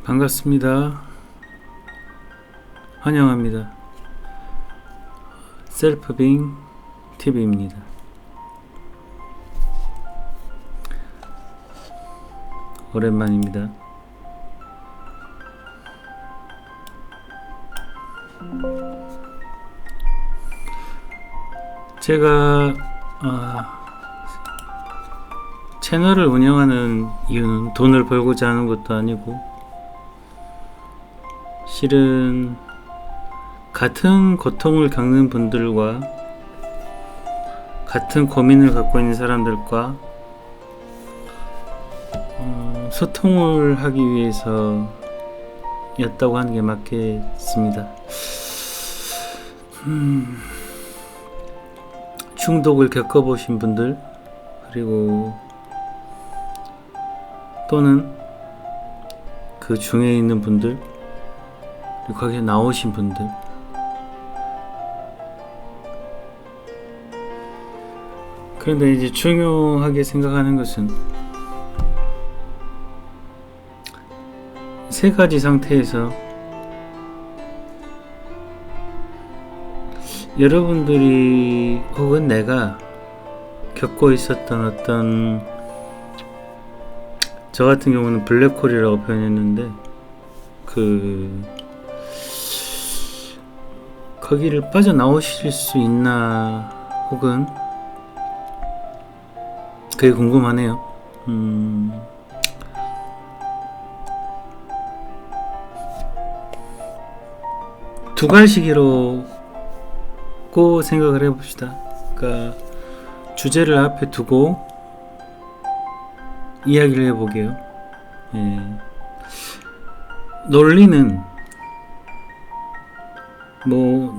반갑습니다. 환영합니다. 셀프빙 TV입니다. 오랜만입니다. 제가 채널을 운영하는 이유는 돈을 벌고자 하는 것도 아니고, 실은 같은 고통을 겪는 분들과 같은 고민을 갖고 있는 사람들과 소통을 하기 위해서 였다고 하는 게 맞겠습니다. 중독을 겪어보신 분들, 그리고 또는 그 중에 있는 분들, 그리고 거기에 나오신 분들, 그런데 이제 중요하게 생각하는 것은 세 가지 상태에서 여러분들이 혹은 내가 겪고 있었던 어떤, 저 같은 경우는 블랙홀이라고 표현했는데, 거기를 빠져나오실 수 있나, 혹은 그게 궁금하네요. 두 가지로 꼭 생각을 해봅시다. 그러니까 주제를 앞에 두고 이야기를 해보게요. 논리는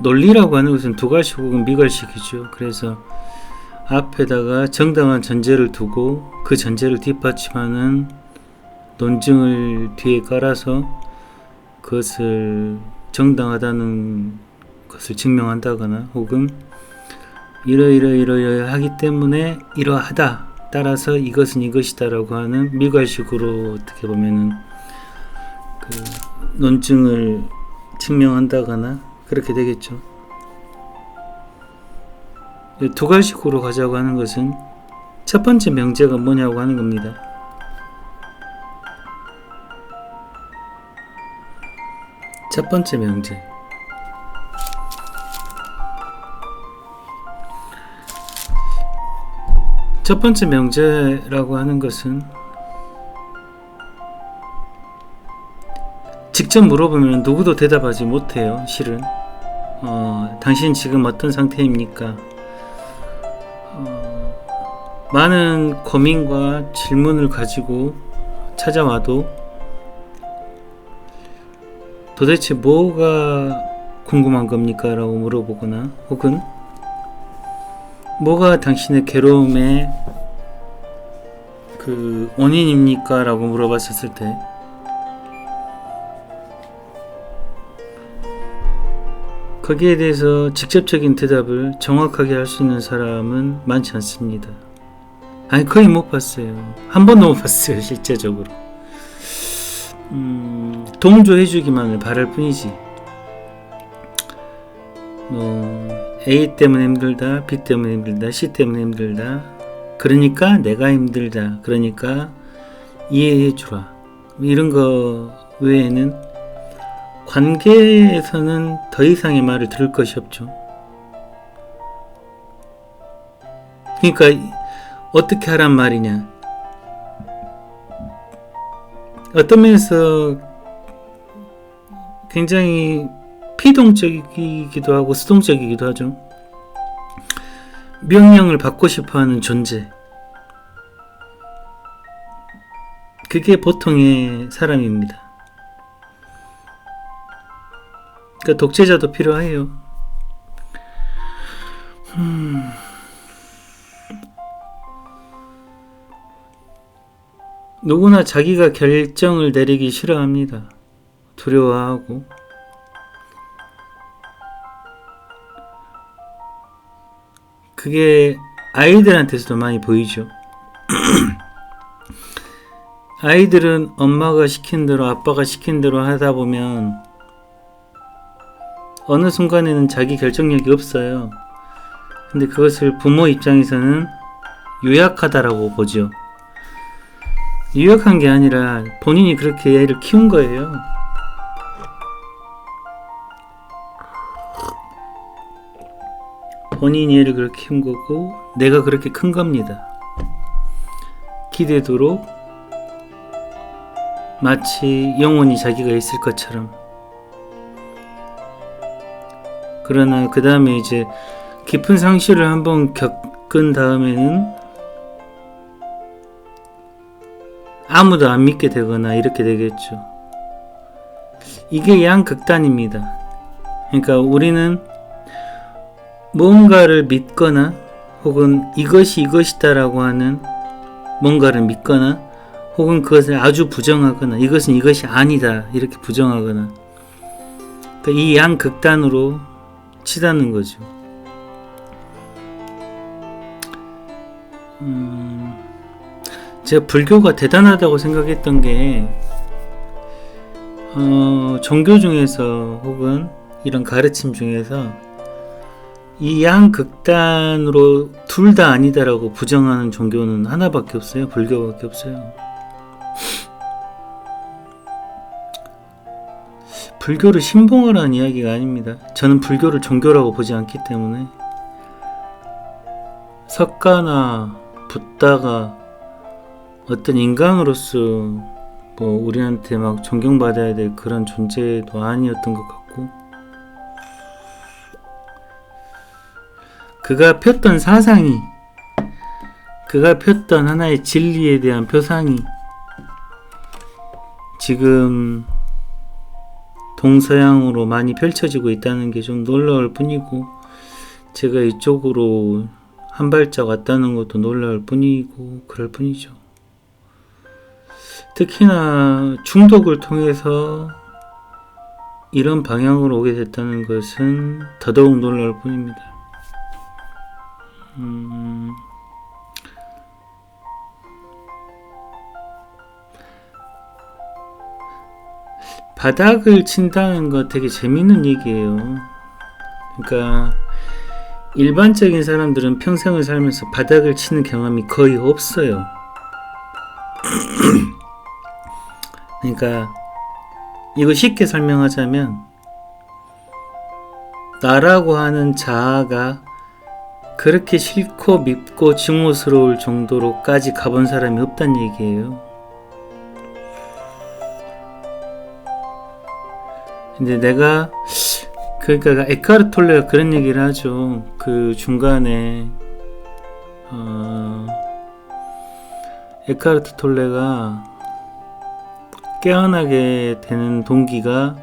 논리라고 하는 것은 두 가지 혹은 미괄식이죠. 그래서 앞에다가 정당한 전제를 두고 그 전제를 뒷받침하는 논증을 뒤에 깔아서 그것을 정당하다는 것을 증명한다거나, 혹은 이러하기 때문에 이러하다, 따라서 이것은 이것이다 라고 하는 미괄식으로 어떻게 보면은 논증을 증명한다거나 그렇게 되겠죠. 두 가지식으로 가자고 하는 것은 첫 번째 명제가 뭐냐고 하는 겁니다. 첫 번째 명제, 첫 번째 명제라고 하는 것은 직접 물어보면 누구도 대답하지 못해요. 실은 당신 지금 어떤 상태입니까? 많은 고민과 질문을 가지고 찾아와도 도대체 뭐가 궁금한 겁니까? 라고 물어보거나, 혹은 뭐가 당신의 괴로움의 원인입니까? 라고 물어봤었을 때 거기에 대해서 직접적인 대답을 정확하게 할 수 있는 사람은 많지 않습니다. 거의 못 봤어요. 한 번도 못 봤어요. 실제적으로 동조해주기만을 바랄 뿐이지, A 때문에 힘들다, B 때문에 힘들다, C 때문에 힘들다, 그러니까 내가 힘들다, 그러니까 이해해주라, 이런 거 외에는 관계에서는 더 이상의 말을 들을 것이 없죠. 그러니까 어떻게 하란 말이냐, 어떤 면에서 굉장히 피동적이기도 하고 수동적이기도 하죠. 명령을 받고 싶어하는 존재, 그게 보통의 사람입니다. 그러니까 독재자도 필요해요. 누구나 자기가 결정을 내리기 싫어합니다. 두려워하고. 그게 아이들한테서도 많이 보이죠. 아이들은 엄마가 시킨 대로 아빠가 시킨 대로 하다 보면 어느 순간에는 자기 결정력이 없어요. 근데 그것을 부모 입장에서는 유약하다라고 보죠. 유약한 게 아니라 본인이 그렇게 애를 키운 거예요. 본인이 애를 그렇게 키운 거고 내가 그렇게 큰 겁니다. 기대도록 마치 영원히 자기가 있을 것처럼. 그러나 그 다음에 이제 깊은 상실을 한번 겪은 다음에는 아무도 안 믿게 되거나 이렇게 되겠죠. 이게 양극단입니다. 그러니까 우리는 무언가를 믿거나 혹은 이것이 이것이다라고 하는 뭔가를 믿거나 혹은 그것을 아주 부정하거나 이것은 이것이 아니다 이렇게 부정하거나, 그러니까 이 양극단으로 치닫는 거죠. 제가 불교가 대단하다고 생각했던 게 종교 중에서 혹은 이런 가르침 중에서 이 양극단으로 둘 다 아니다라고 부정하는 종교는 하나밖에 없어요. 불교밖에 없어요. 불교를 신봉하라는 이야기가 아닙니다. 저는 불교를 종교라고 보지 않기 때문에 석가나 붓다가 어떤 인간으로서 뭐 우리한테 막 존경받아야 될 그런 존재도 아니었던 것 같고, 그가 폈던 사상이, 그가 폈던 하나의 진리에 대한 표상이 지금 동서양으로 많이 펼쳐지고 있다는 게 좀 놀라울 뿐이고, 제가 이쪽으로 한 발짝 왔다는 것도 놀라울 뿐이고 그럴 뿐이죠. 특히나 중독을 통해서 이런 방향으로 오게 됐다는 것은 더더욱 놀라울 뿐입니다. 바닥을 친다는 거 되게 재밌는 얘기예요. 그러니까 일반적인 사람들은 평생을 살면서 바닥을 치는 경험이 거의 없어요. 그러니까 이거 쉽게 설명하자면 나라고 하는 자아가 그렇게 싫고 밉고 증오스러울 정도로까지 가본 사람이 없단 얘기예요. 근데 내가 그러니까 에카르트 톨레가 그런 얘기를 하죠. 그 중간에 에카르트 톨레가 깨어나게 되는 동기가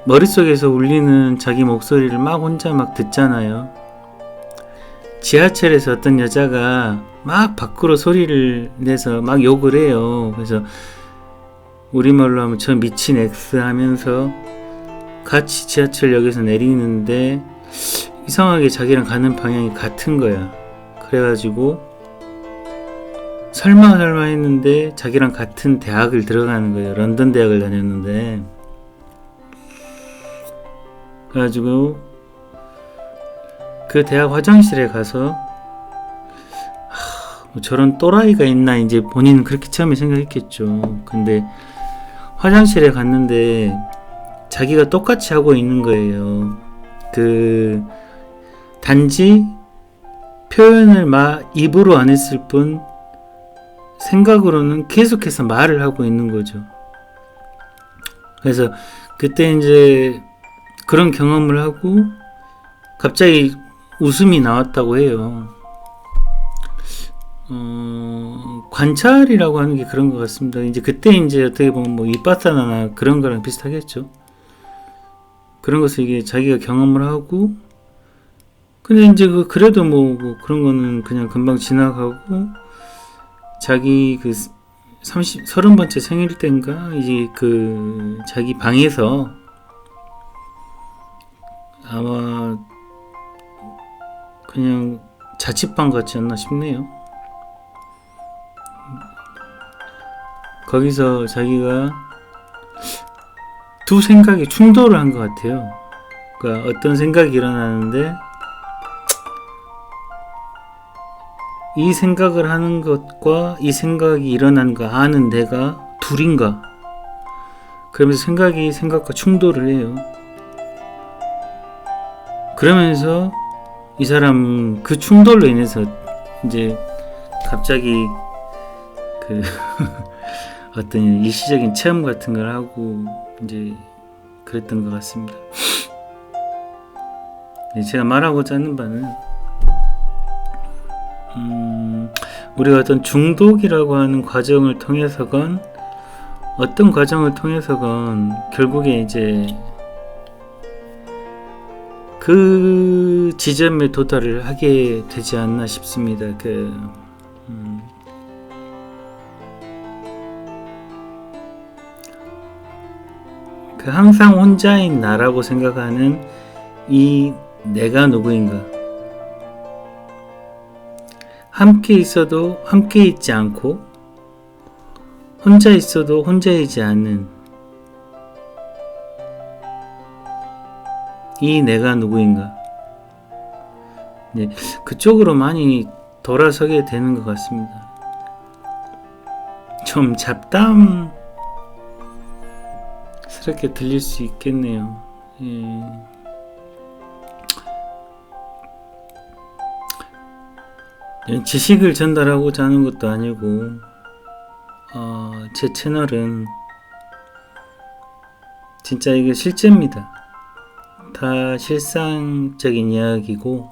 머릿속에서 울리는 자기 목소리를 막 혼자 막 듣잖아요. 지하철에서 어떤 여자가 막 밖으로 소리를 내서 막 욕을 해요. 그래서 우리말로 하면 저 미친 X 하면서 같이 지하철역에서 내리는데 이상하게 자기랑 가는 방향이 같은 거야. 그래가지고 설마 했는데 자기랑 같은 대학을 들어가는 거예요. 런던 대학을 다녔는데. 그래가지고 그 대학 화장실에 가서 뭐 저런 또라이가 있나 이제 본인은 그렇게 처음에 생각했겠죠. 근데 화장실에 갔는데 자기가 똑같이 하고 있는 거예요. 그 단지 표현을 입으로 안 했을 뿐 생각으로는 계속해서 말을 하고 있는 거죠. 그래서 그때 이제 그런 경험을 하고 갑자기 웃음이 나왔다고 해요. 관찰이라고 하는 게 그런 것 같습니다. 이제 그때 이제 어떻게 보면 뭐 이빠사나나 그런 거랑 비슷하겠죠. 그런 것을 이게 자기가 경험을 하고, 근데 이제 그래도 뭐 그런 거는 그냥 금방 지나가고, 자기 그 30번째 생일 때인가 이제 그 자기 방에서 아마 그냥 자취방 같지 않나 싶네요. 거기서 자기가 두 생각이 충돌을 한 것 같아요. 그러니까 어떤 생각이 일어나는데 이 생각을 하는 것과 이 생각이 일어난 거 아는 내가 둘인가? 그러면서 생각이 생각과 충돌을 해요. 그러면서 이 사람 그 충돌로 인해서 이제 갑자기 그 어떤 일시적인 체험 같은 걸 하고 이제 그랬던 것 같습니다. 제가 말하고자 하는 바는 우리가 어떤 중독이라고 하는 과정을 통해서건 어떤 과정을 통해서건 결국에 이제 그 지점에 도달을 하게 되지 않나 싶습니다. 항상 혼자인 나라고 생각하는 이 내가 누구인가? 함께 있어도 함께 있지 않고 혼자 있어도 혼자이지 않는 이 내가 누구인가? 네, 그쪽으로 많이 돌아서게 되는 것 같습니다. 좀 잡담스럽게 들릴 수 있겠네요. 지식을 전달하고자 하는 것도 아니고 제 채널은 진짜 이게 실제입니다. 다 실상적인 이야기고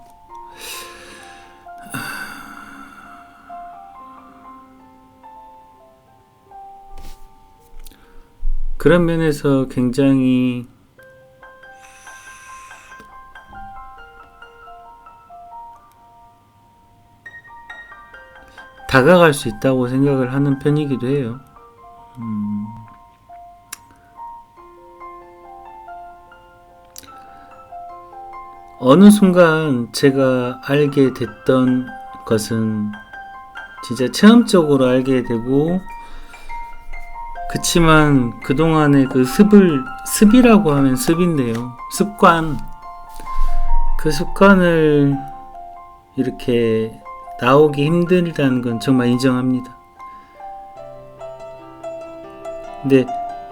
그런 면에서 굉장히 다가갈 수 있다고 생각을 하는 편이기도 해요. 어느 순간 제가 알게 됐던 것은 진짜 체험적으로 알게 되고 그치만 그동안의 그 습이라고 하면 습인데요. 습관. 그 습관을 이렇게 나오기 힘들다는 건 정말 인정합니다. 근데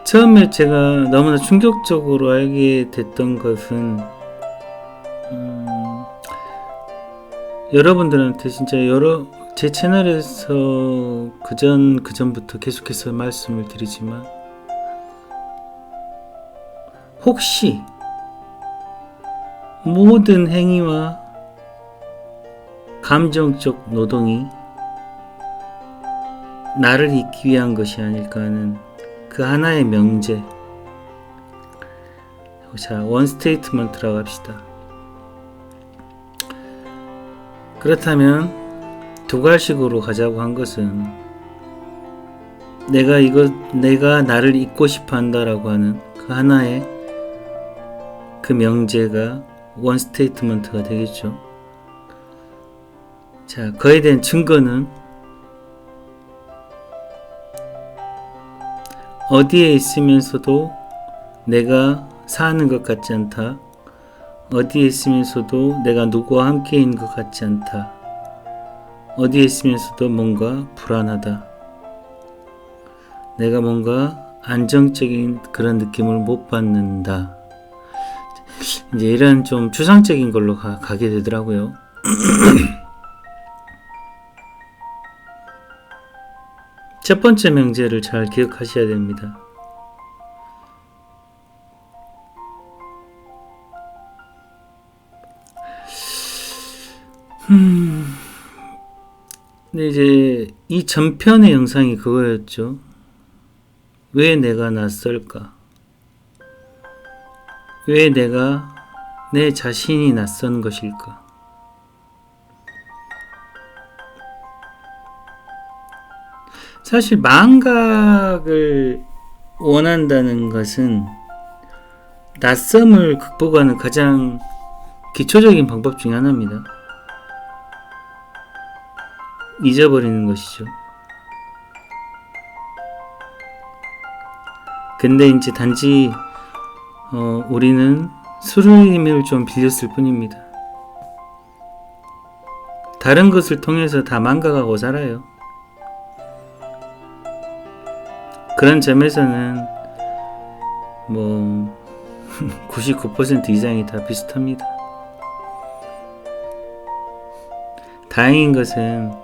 처음에 제가 너무나 충격적으로 알게 됐던 것은 여러분들한테 진짜 제 채널에서 그전부터 계속해서 말씀을 드리지만 혹시 모든 행위와 감정적 노동이 나를 잊기 위한 것이 아닐까 하는 그 하나의 명제. 자, 원 스테이트먼트라고 합시다. 그렇다면 두 가지식으로 가자고 한 것은 내가 나를 잊고 싶어 한다라고 하는 그 하나의 그 명제가 원 스테이트먼트가 되겠죠. 자, 그에 대한 증거는 어디에 있으면서도 내가 사는 것 같지 않다. 어디에 있으면서도 내가 누구와 함께인 것 같지 않다. 어디에 있으면서도 뭔가 불안하다. 내가 뭔가 안정적인 그런 느낌을 못 받는다. 이제 이런 좀 추상적인 걸로 가게 되더라고요. 첫 번째 명제를 잘 기억하셔야 됩니다. 근데 이제 이 전편의 영상이 그거였죠. 왜 내가 낯설까? 왜 내가 내 자신이 낯선 것일까? 사실 망각을 원한다는 것은 낯섦을 극복하는 가장 기초적인 방법 중에 하나입니다. 잊어버리는 것이죠. 근데 이제 단지 우리는 술의 힘을 좀 빌렸을 뿐입니다. 다른 것을 통해서 다 망가가고 살아요. 그런 점에서는 뭐 99% 이상이 다 비슷합니다. 다행인 것은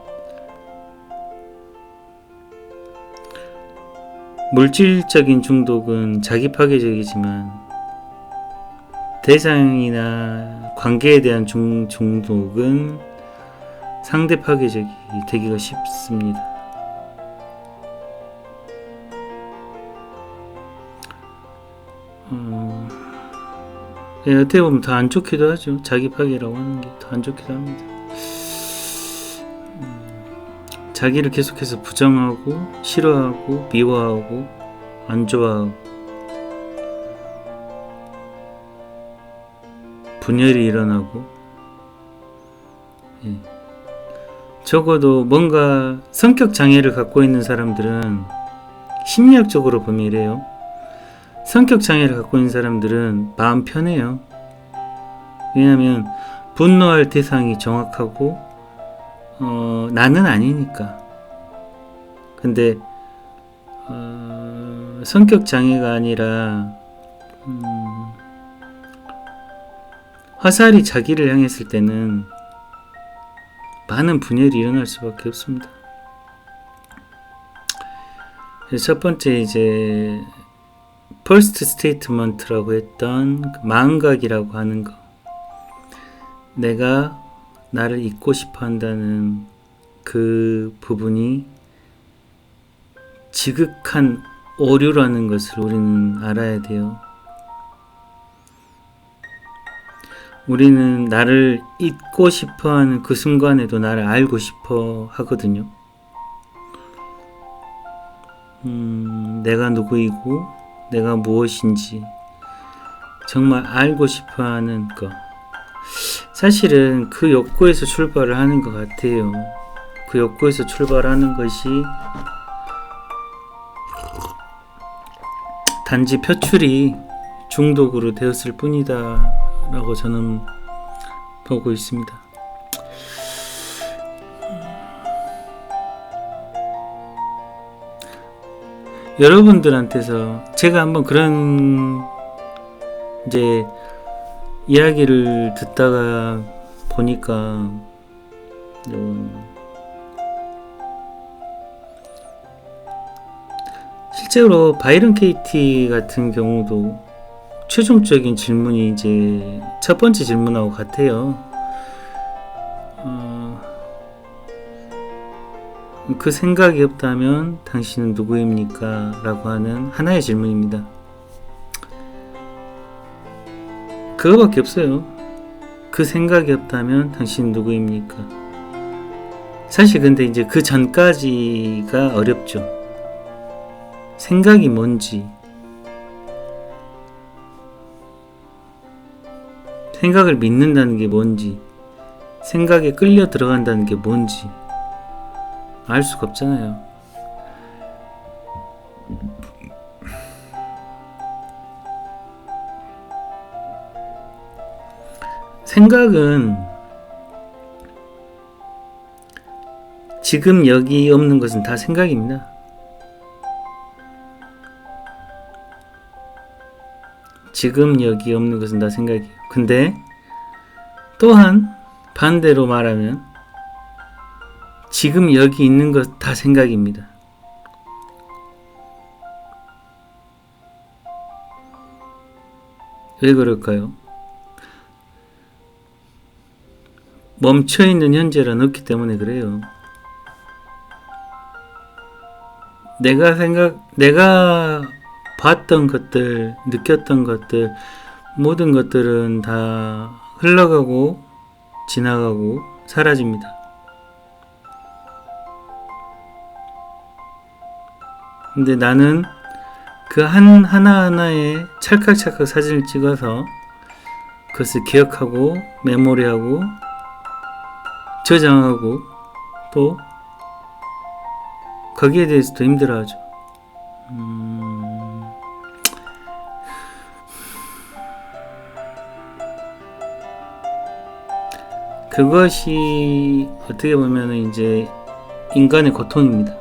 물질적인 중독은 자기 파괴적이지만 대상이나 관계에 대한 중독은 상대 파괴적이 되기가 쉽습니다. 어떻게 보면 더 안 좋기도 하죠. 자기 파괴라고 하는 게 더 안 좋기도 합니다. 자기를 계속해서 부정하고 싫어하고 미워하고 안 좋아하고 분열이 일어나고, 적어도 뭔가 성격 장애를 갖고 있는 사람들은, 심리학적으로 보면 이래요. 성격 장애를 갖고 있는 사람들은 마음 편해요. 왜냐하면 분노할 대상이 정확하고 나는 아니니까. 근데 성격 장애가 아니라 화살이 자기를 향했을 때는 많은 분열이 일어날 수밖에 없습니다. 첫 번째 이제 퍼스트 스테이트먼트라고 했던 그 마음각이라고 하는 거, 내가 나를 잊고 싶어 한다는 그 부분이 지극한 오류라는 것을 우리는 알아야 돼요. 우리는 나를 잊고 싶어 하는 그 순간에도 나를 알고 싶어 하거든요. 내가 누구이고 내가 무엇인지 정말 알고 싶어 하는 것. 사실은 그 욕구에서 출발을 하는 것 같아요. 그 욕구에서 출발하는 것이 단지 표출이 중독으로 되었을 뿐이다 라고 저는 보고 있습니다. 여러분들한테서 제가 한번 그런 이제 이야기를 듣다가 보니까 실제로 바이런 케이티 같은 경우도 최종적인 질문이 이제 첫 번째 질문하고 같아요. 그 생각이 없다면 당신은 누구입니까? 라고 하는 하나의 질문입니다. 그거밖에 없어요. 그 생각이 없다면 당신은 누구입니까? 사실 근데 이제 그 전까지가 어렵죠. 생각이 뭔지, 생각을 믿는다는 게 뭔지, 생각에 끌려 들어간다는 게 뭔지 알 수가 없잖아요. 생각은 지금 여기 없는 것은 다 생각입니다. 지금 여기 없는 것은 다 생각이에요. 근데 또한 반대로 말하면 지금 여기 있는 것 다 생각입니다. 왜 그럴까요? 멈춰있는 현재란 없기 때문에 그래요. 내가 봤던 것들, 느꼈던 것들, 모든 것들은 다 흘러가고 지나가고 사라집니다. 근데 나는 그 하나하나의 찰칵찰칵 사진을 찍어서 그것을 기억하고 메모리하고 저장하고 또 거기에 대해서도 힘들어하죠. 그것이 어떻게 보면은 이제 인간의 고통입니다.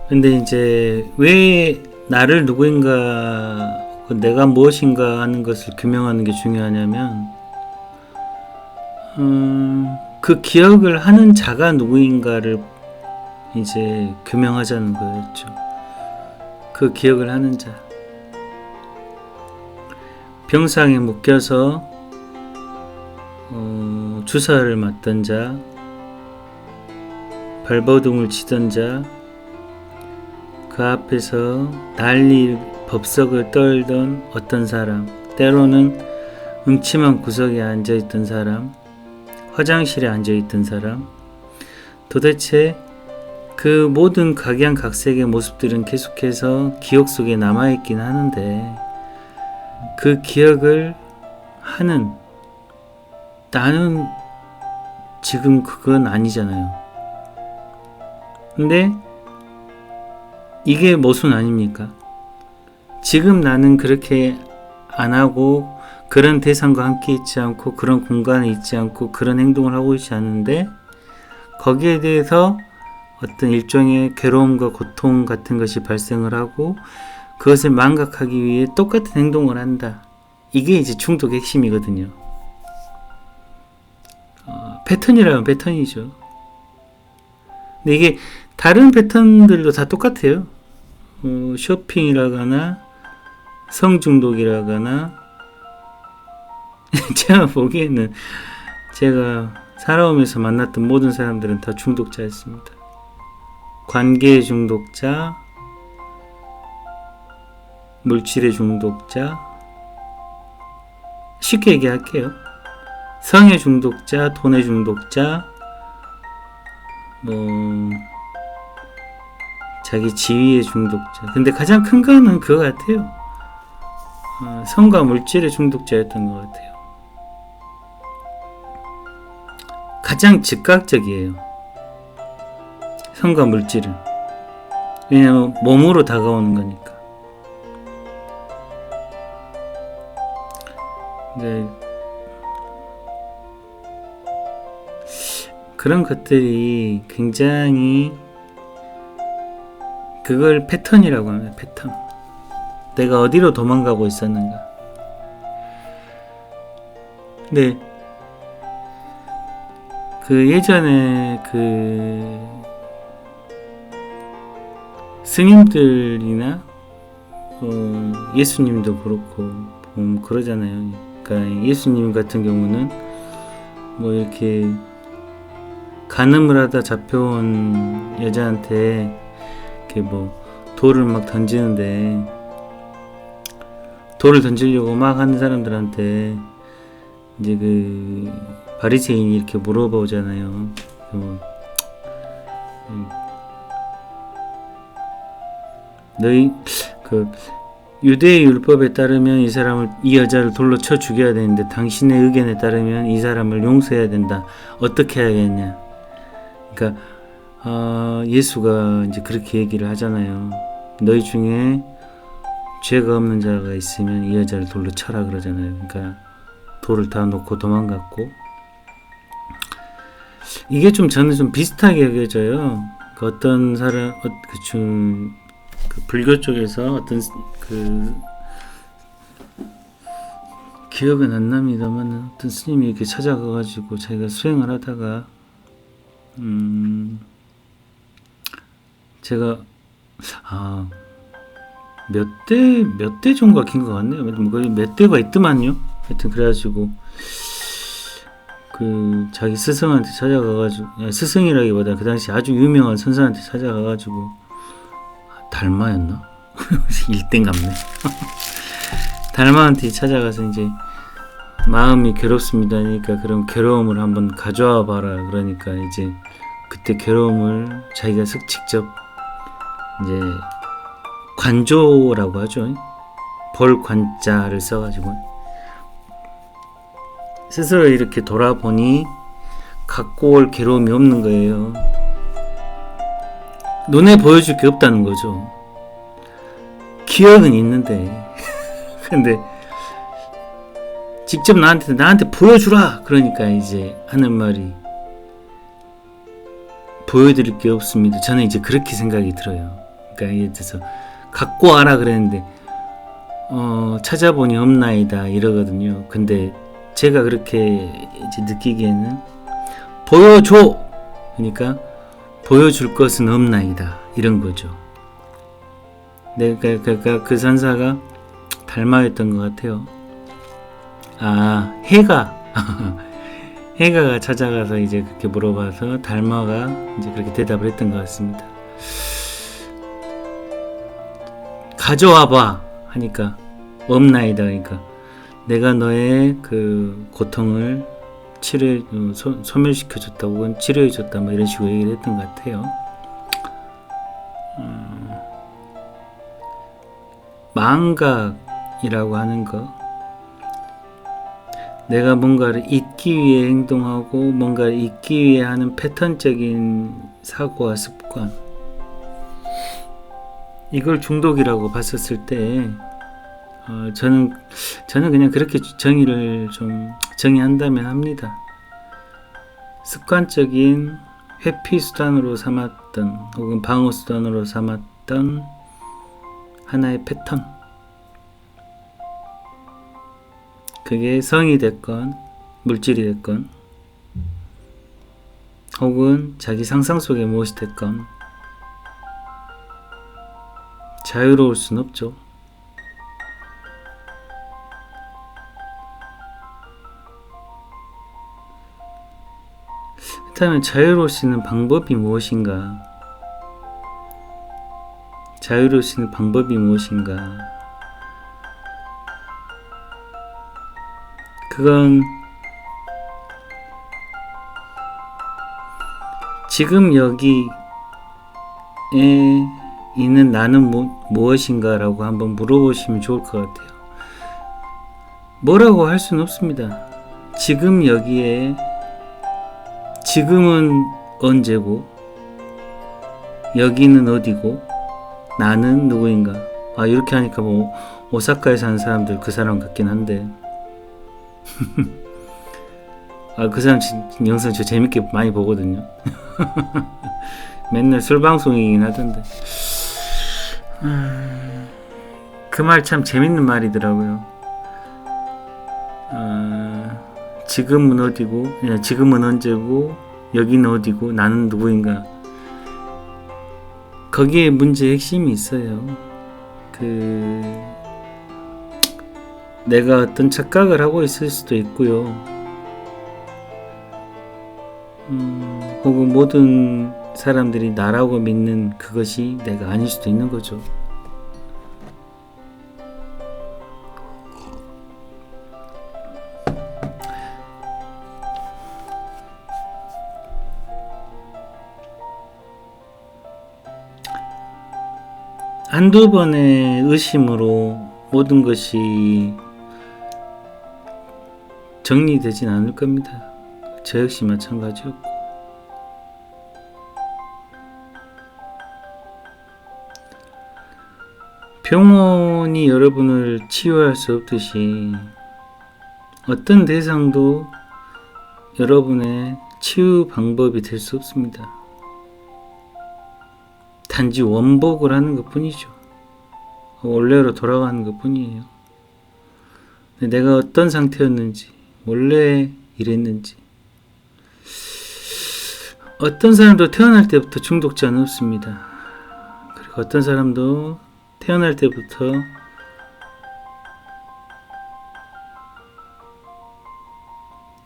근데 이제 왜 나를 누구인가, 내가 무엇인가 하는 것을 규명하는 게 중요하냐면, 그 기억을 하는 자가 누구인가를 이제 규명하자는 거였죠. 그 기억을 하는 자. 병상에 묶여서 주사를 맞던 자, 발버둥을 치던 자, 그 앞에서 난리 법석을 떨던 어떤 사람, 때로는 음침한 구석에 앉아있던 사람, 화장실에 앉아있던 사람, 도대체 그 모든 각양각색의 모습들은 계속해서 기억 속에 남아있긴 하는데, 그 기억을 하는 나는 지금 그건 아니잖아요. 근데 이게 모순 아닙니까? 지금 나는 그렇게 안 하고, 그런 대상과 함께 있지 않고, 그런 공간에 있지 않고, 그런 행동을 하고 있지 않은데, 거기에 대해서 어떤 일종의 괴로움과 고통 같은 것이 발생을 하고, 그것을 망각하기 위해 똑같은 행동을 한다. 이게 이제 중독의 핵심이거든요. 패턴이라면 패턴이죠. 근데 이게 다른 패턴들도 다 똑같아요. 쇼핑이라거나 성중독이라거나 제가 보기에는 제가 살아오면서 만났던 모든 사람들은 다 중독자였습니다. 관계의 중독자, 물질의 중독자, 쉽게 얘기할게요. 성의 중독자, 돈의 중독자, 자기 지위의 중독자. 근데 가장 큰 거는 그거 같아요. 성과 물질의 중독자였던 것 같아요. 가장 즉각적이에요. 성과 물질은. 왜냐하면 몸으로 다가오는 거니까. 네. 그런 것들이 굉장히, 그걸 패턴이라고 합니다. 패턴. 내가 어디로 도망가고 있었는가. 근데 그 예전에 그 스님들이나 예수님도 그렇고 그러잖아요. 그러니까 예수님 같은 경우는 뭐 이렇게 간음을 하다 잡혀온 여자한테 이렇게 뭐 돌을 막 던지는데, 돌을 던지려고 막 하는 사람들한테 이제 그 바리새인이 이렇게 물어보잖아요. 너희 그 유대의 율법에 따르면 이 여자를 돌로 쳐 죽여야 되는데, 당신의 의견에 따르면 이 사람을 용서해야 된다. 어떻게 해야겠냐? 그러니까 예수가 이제 그렇게 얘기를 하잖아요. 너희 중에 죄가 없는 자가 있으면 이 여자를 돌로 쳐라 그러잖아요. 그러니까 돌을 다 놓고 도망갔고, 이게 저는 좀 비슷하게 여겨져요. 그 어떤 사람, 그 불교 쪽에서 어떤 기억은 안 납니다만, 어떤 스님이 이렇게 찾아가가지고 자기가 수행을 하다가 제가 몇 대 정도가 긴 것 같네요. 몇 대가 있더만요. 하여튼 그래가지고 그 자기 스승한테 찾아가가지고, 스승이라기보다 그 당시 아주 유명한 선생한테 찾아가가지고, 달마였나? 일땡갑네. 달마한테 찾아가서 이제 마음이 괴롭습니다. 그러니까 그럼 괴로움을 한번 가져와 봐라. 그러니까 이제 그때 괴로움을 자기가 직접 이제 관조라고 하죠. 벌관자를 써가지고 스스로 이렇게 돌아보니 갖고 올 괴로움이 없는 거예요. 눈에 보여줄 게 없다는 거죠. 기억은 있는데 근데 직접 나한테 보여주라. 그러니까 이제 하는 말이 보여드릴 게 없습니다. 저는 이제 그렇게 생각이 들어요. 그러니까 예를 들어서 갖고 와라 그랬는데 찾아보니 없나이다 이러거든요. 근데 제가 그렇게 이제 느끼기에는 보여줘. 그러니까 보여줄 것은 없나이다 이런 거죠. 그러니까 그 산사가 달마였던 것 같아요. 아, 해가가 찾아가서 이제 그렇게 물어봐서 달마가 이제 그렇게 대답을 했던 것 같습니다. 가져와봐 하니까 없나이다. 그러니까 내가 너의 그 고통을 소멸시켜줬다 혹은 치료해줬다 뭐 이런 식으로 얘기를 했던 것 같아요. 망각이라고 하는 거, 내가 뭔가를 잊기 위해 행동하고 뭔가를 잊기 위해 하는 패턴적인 사고와 습관, 이걸 중독이라고 봤었을 때 저는 그냥 그렇게 정의한다면 합니다. 습관적인 회피 수단으로 삼았던 혹은 방어 수단으로 삼았던 하나의 패턴, 그게 성이 됐건 물질이 됐건 혹은 자기 상상 속에 무엇이 됐건 자유로울 순 없죠. 그렇다면 자유로울 수 있는 방법이 무엇인가? 자유로울 수 있는 방법이 무엇인가? 그건 지금 여기에 있는 나는 무엇인가 라고 한번 물어보시면 좋을 것 같아요. 뭐라고 할 수는 없습니다. 지금 여기에, 지금은 언제고 여기는 어디고 나는 누구인가. 이렇게 하니까 뭐 오사카에 사는 사람들 그 사람 같긴 한데 그 사람 영상 저 재밌게 많이 보거든요. 맨날 술 방송이긴 하던데 그 말 참 재밌는 말이더라고요. 지금은 어디고, 지금은 언제고, 여기는 어디고, 나는 누구인가. 거기에 문제의 핵심이 있어요. 내가 어떤 착각을 하고 있을 수도 있고요. 혹은 모든 사람들이 나라고 믿는 그것이 내가 아닐 수도 있는 거죠. 한두 번의 의심으로 모든 것이 정리되진 않을 겁니다. 저 역시 마찬가지였고. 병원이 여러분을 치유할 수 없듯이 어떤 대상도 여러분의 치유 방법이 될 수 없습니다. 단지 원복을 하는 것 뿐이죠. 원래로 돌아가는 것 뿐이에요. 내가 어떤 상태였는지, 원래 이랬는지. 어떤 사람도 태어날 때부터 중독자는 없습니다. 그리고 어떤 사람도 태어날 때부터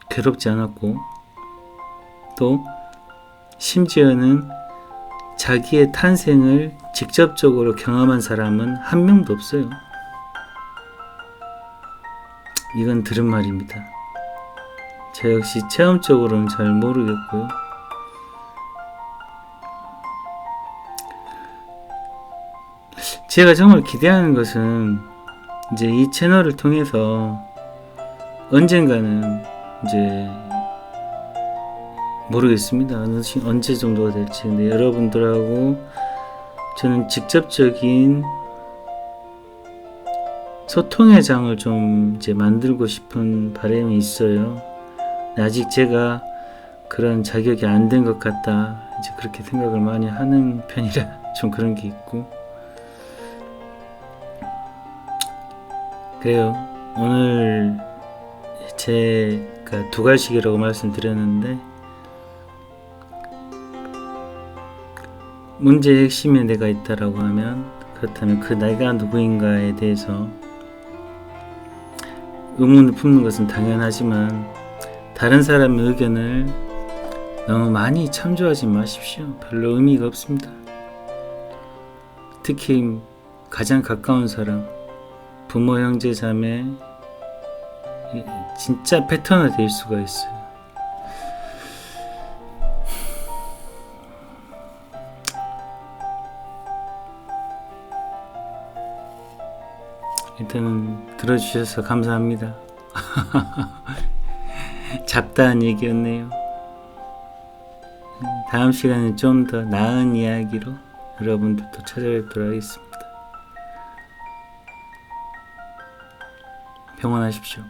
괴롭지 않았고, 또 심지어는 자기의 탄생을 직접적으로 경험한 사람은 한 명도 없어요. 이건 들은 말입니다. 저 역시 체험적으로는 잘 모르겠고요. 제가 정말 기대하는 것은 이제 이 채널을 통해서 언젠가는 이제 모르겠습니다. 언제 정도가 될지. 근데 여러분들하고 저는 직접적인 소통의 장을 좀 이제 만들고 싶은 바람이 있어요. 아직 제가 그런 자격이 안 된 것 같다, 이제 그렇게 생각을 많이 하는 편이라 좀 그런 게 있고. 그래요. 오늘 제가 두 갈씩이라고 말씀드렸는데, 문제의 핵심에 내가 있다라고 하면, 그렇다면 그 내가 누구인가에 대해서 의문을 품는 것은 당연하지만, 다른 사람의 의견을 너무 많이 참조하지 마십시오. 별로 의미가 없습니다. 특히 가장 가까운 사람, 부모, 형제, 자매, 진짜 패턴화 될 수가 있어요. 일단은 들어주셔서 감사합니다. 잡다한 얘기였네요. 다음 시간에 좀 더 나은 이야기로 여러분들도 찾아뵙도록 하겠습니다. 평안하십시오.